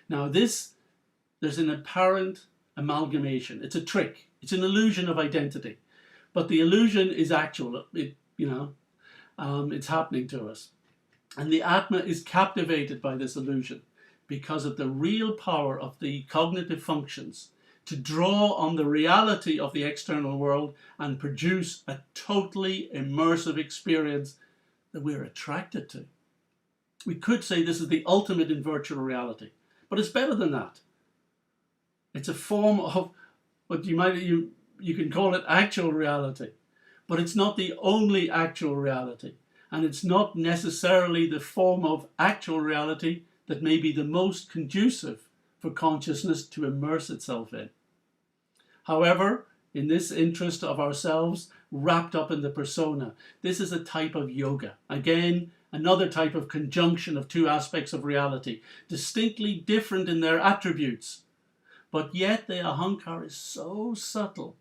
Now there's an apparent amalgamation. It's a trick. It's an illusion of identity. But the illusion is actual. It's happening to us. And the Atma is captivated by this illusion because of the real power of the cognitive functions to draw on the reality of the external world and produce a totally immersive experience that we're attracted to. We could say this is the ultimate in virtual reality, but it's better than that. It's a form of what you can call it actual reality, but it's not the only actual reality. And it's not necessarily the form of actual reality that may be the most conducive for consciousness to immerse itself in. However, in this interest of ourselves wrapped up in the persona, this is a type of yoga. Again, another type of conjunction of two aspects of reality, distinctly different in their attributes. But yet the Ahankara is so subtle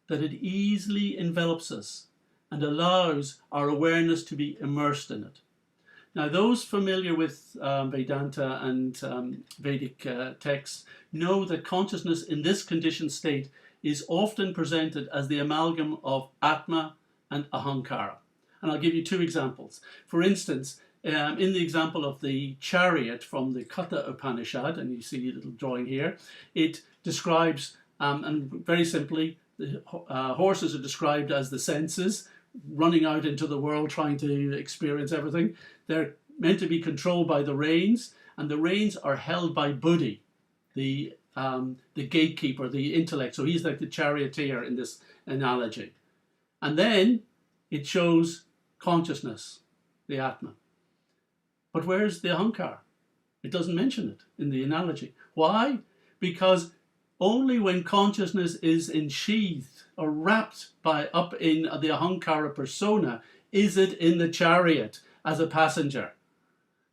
that it easily envelops us and allows our awareness to be immersed in it. Now, those familiar with Vedanta and Vedic texts know that consciousness in this conditioned state is often presented as the amalgam of Atma and Ahankara. And I'll give you two examples. For instance, in the example of the chariot from the Katha Upanishad, and you see a little drawing here, it describes, and very simply, the horses are described as the senses, running out into the world trying to experience everything. They're meant to be controlled by the reins, and the reins are held by Buddhi, the gatekeeper, the intellect. So he's like the charioteer in this analogy. And then it shows consciousness, the Atma. But where's the Ahankara? It doesn't mention it in the analogy. Why? Because only when consciousness is ensheathed or wrapped up in the Ahankara persona is it in the chariot as a passenger.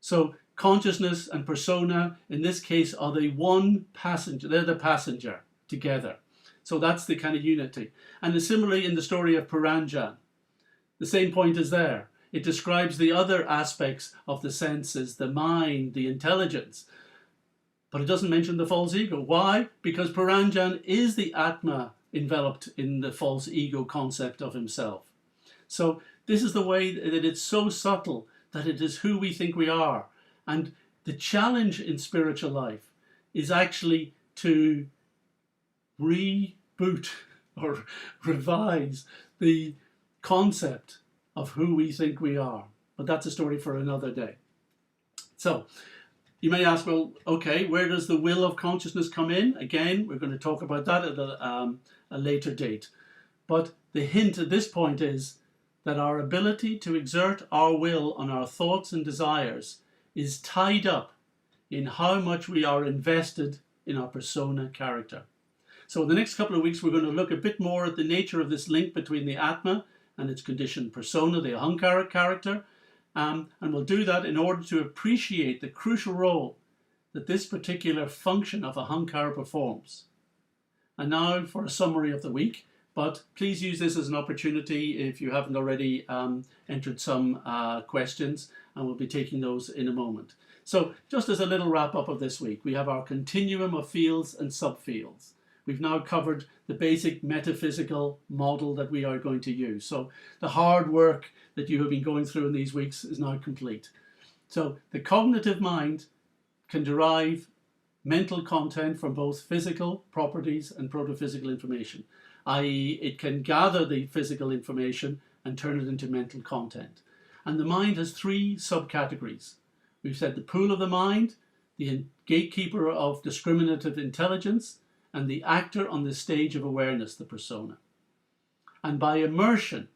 So consciousness and persona in this case are the one passenger. They're the passenger together. So that's the kind of unity. And similarly in the story of Puranjan, the same point is there. It describes the other aspects of the senses, the mind, the intelligence. But it doesn't mention the false ego. Why? Because Puranjan is the Atma enveloped in the false ego concept of himself. So this is the way that it's so subtle that it is who we think we are. And the challenge in spiritual life is actually to reboot or revise the concept of who we think we are. But that's a story for another day. So you may ask, well, okay, where does the will of consciousness come in? Again, we're going to talk about that at a later date. But the hint at this point is that our ability to exert our will on our thoughts and desires is tied up in how much we are invested in our persona character. So in the next couple of weeks, we're going to look a bit more at the nature of this link between the Atma and its conditioned persona, the Ahankara character. And we'll do that in order to appreciate the crucial role that this particular function of Ahankara performs. And now for a summary of the week, but please use this as an opportunity if you haven't already entered some questions, and we'll be taking those in a moment. So just as a little wrap up of this week, we have our continuum of fields and subfields. We've now covered the basic metaphysical model that we are going to use. So the hard work that you have been going through in these weeks is now complete. So the cognitive mind can derive mental content from both physical properties and protophysical information, i.e. it can gather the physical information and turn it into mental content. And the mind has three subcategories. We've said the pool of the mind, the gatekeeper of discriminative intelligence, and the actor on the stage of awareness, the persona. And by immersion,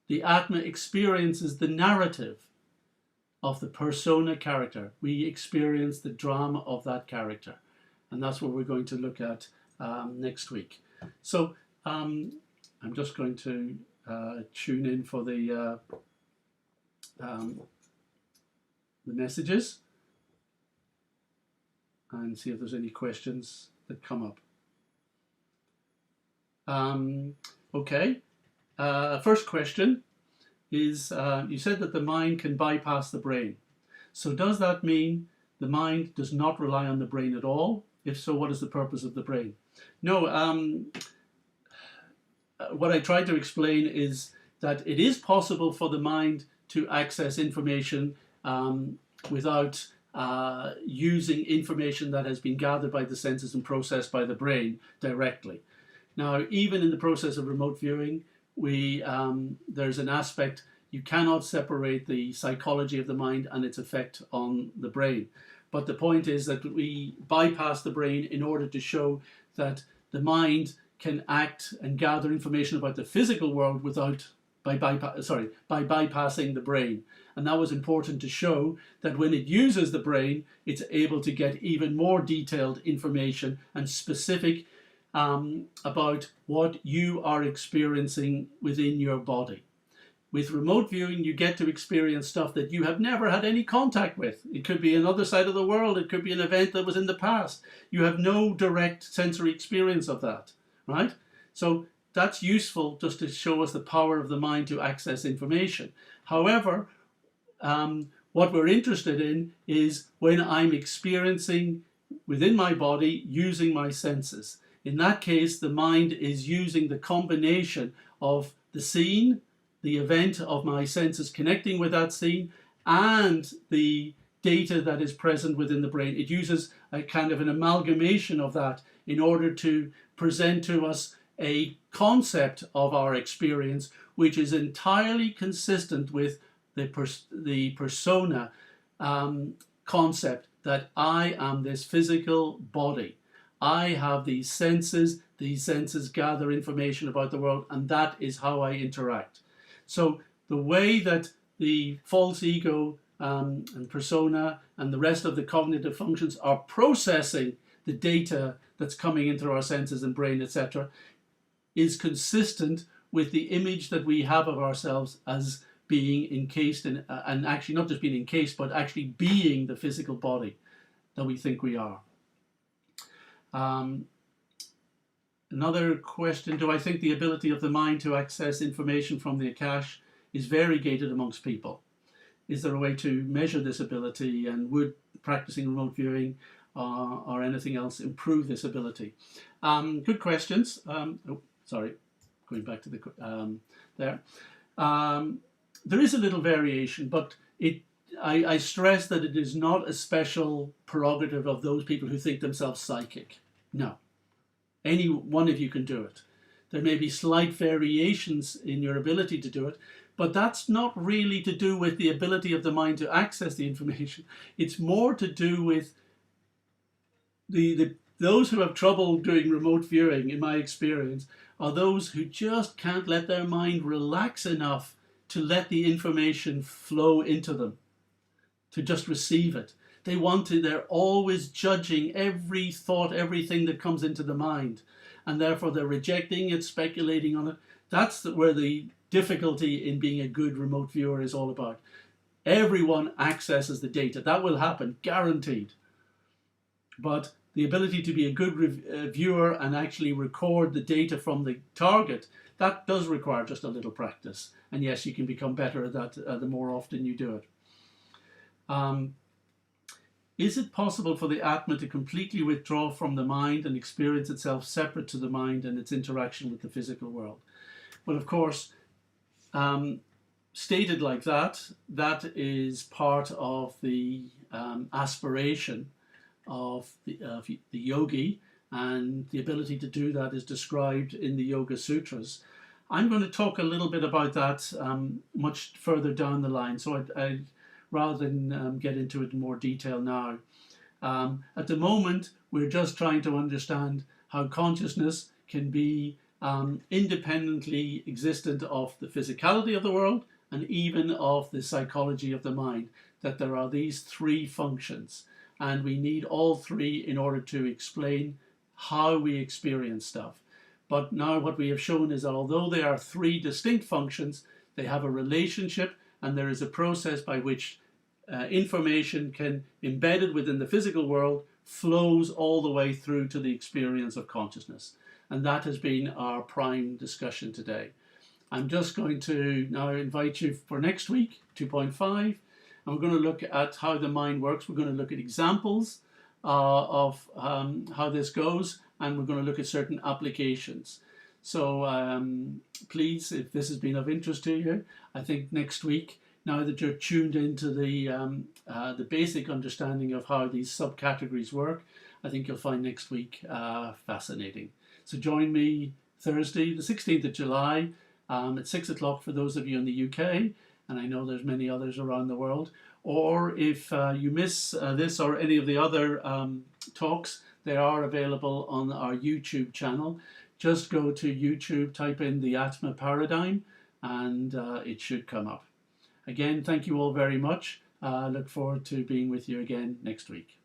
the Atma experiences the narrative of the persona character. We experience the drama of that character. And that's what we're going to look at next week. So I'm just going to tune in for the the messages and see if there's any questions that come up. Okay, first question is, you said that the mind can bypass the brain. So does that mean the mind does not rely on the brain at all? If so, what is the purpose of the brain? No, what I tried to explain is that it is possible for the mind to access information without using information that has been gathered by the senses and processed by the brain directly. Now, even in the process of remote viewing, there's an aspect, you cannot separate the psychology of the mind and its effect on the brain. But the point is that we bypass the brain in order to show that the mind can act and gather information about the physical world by bypassing the brain. And that was important to show that when it uses the brain, it's able to get even more detailed information and specific about what you are experiencing within your body. With remote viewing, you get to experience stuff that you have never had any contact with. It could be another side of the world. It could be an event that was in the past. You have no direct sensory experience of that, right? So that's useful just to show us the power of the mind to access information. However, what we're interested in is when I'm experiencing within my body using my senses. In that case, the mind is using the combination of the scene, the event of my senses connecting with that scene, and the data that is present within the brain. It uses a kind of an amalgamation of that in order to present to us a concept of our experience which is entirely consistent with the persona concept that I am this physical body. I have these senses gather information about the world, and that is how I interact. So the way that the false ego and persona and the rest of the cognitive functions are processing the data that's coming into our senses and brain, etc., is consistent with the image that we have of ourselves as being encased in, and actually not just being encased, but actually being the physical body that we think we are. Another question, do I think the ability of the mind to access information from the Akash is variegated amongst people? Is there a way to measure this ability, and would practicing remote viewing or anything else improve this ability? Good questions. Sorry, going back to the there. There is a little variation, but I stress that it is not a special prerogative of those people who think themselves psychic. No. Any one of you can do it. There may be slight variations in your ability to do it, but that's not really to do with the ability of the mind to access the information. It's more to do with those who have trouble doing remote viewing, in my experience, are those who just can't let their mind relax enough to let the information flow into them, to just receive it. They're always judging every thought, everything that comes into the mind, and therefore they're rejecting it, speculating on it. That's where the difficulty in being a good remote viewer is all about. Everyone accesses the data. That will happen, guaranteed. But the ability to be a good viewer and actually record the data from the target, that does require just a little practice. And yes, you can become better at that the more often you do it. Is it possible for the Atma to completely withdraw from the mind and experience itself separate to the mind and its interaction with the physical world? Well, of course, stated like that, that is part of the aspiration of the yogi, and the ability to do that is described in the Yoga Sutras. I'm going to talk a little bit about that much further down the line, so I rather than get into it in more detail now. At the moment, we're just trying to understand how consciousness can be independently existent of the physicality of the world and even of the psychology of the mind, that there are these three functions, and we need all three in order to explain how we experience stuff. But now what we have shown is that although they are three distinct functions, they have a relationship, and there is a process by which information can, embedded within the physical world, flows all the way through to the experience of consciousness. And that has been our prime discussion today. I'm just going to now invite you for next week, 2.5, and we're going to look at how the mind works. We're going to look at examples of how this goes, and we're going to look at certain applications. So please, if this has been of interest to you, I think next week, now that you're tuned into the basic understanding of how these subcategories work, I think you'll find next week fascinating. So join me Thursday, the 16th of July, at 6 o'clock for those of you in the UK, and I know there's many others around the world. Or if you miss this or any of the other talks, they are available on our YouTube channel. Just go to YouTube, type in the Atma Paradigm, and it should come up. Again, thank you all very much. Look forward to being with you again next week.